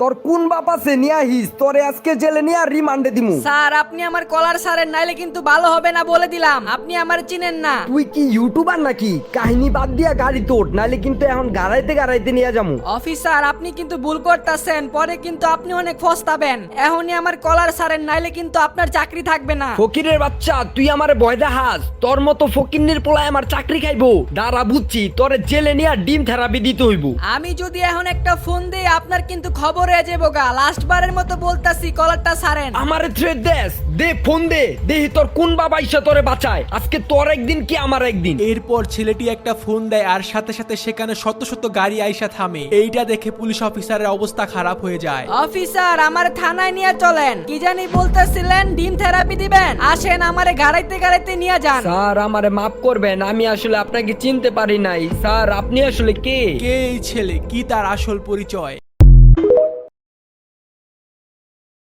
তোর কোন বাপ আছে নিয়ে আহিস, তোরে আজকে জেলে নিয়ে রিমান্ডে দিমু। স্যার আপনি আমার কলার সারেন, নাইলে কিন্তু ভালো হবে না বলে দিলাম। আপনি আমার চিনেন না। তুই কি ইউটিউবার নাকি? কাহিনী বাদ দিয়া গাড়ি তোট, নাইলে কিন্তু এখন গাড়াইতে গাড়াইতে নিয়ে যামু। অফিসার আপনি কিন্তু ভুল করতেছেন, পরে কিন্তু আপনি অনেক ফস্তাবেন। এখনই আমার কলার সারেন, নাইলে কিন্তু আপনার চাকরি থাকবে না। ফকিরের বাচ্চা, তুই আমারে ভয় দেখাস? তোর মতো ফকিন্নির পোলায় আমার চাকরি খাইবো? দাঁড়া বুঝছি, তোরে জেলে নিয়ে ডিম থেরাপি দিতে হইব। আমি যদি এখন একটা ফোন দেই, আপনার কিন্তু খবর হয়ে যাবো গা। লাস্ট বারের মতো বলতাছি, কলারটা সারেন। আমারে থ্রেড দেস, দে ফোন দে, দেখি তোর কোন বাবা ইসা তোরে বাঁচায়। আজকে তোর একদিন কি আমার একদিন। এরপর ছেলেটি একটা ফোন দেয় আর সাথে সাথে সেখানে শত শত গাড়ি আইসা থামে। এইটা দেখে পুলিশ অফিসারের অবস্থা খারাপ হয়ে যায়। অফিসার আমার থানায় নিয়ে চলেন। কি জানি বলতেছিলেন, ডিম থেরাপি দিবেন? আসেন, আমারে গাড়াইতে গাড়াইতে নিয়ে যান। স্যার আমারে মাফ করবেন, আমি আসলে আপনাকে চিনতে পারি নাই। স্যার আপনি আসলে কে? কে এই ছেলে, কি তার আসল পরিচয়?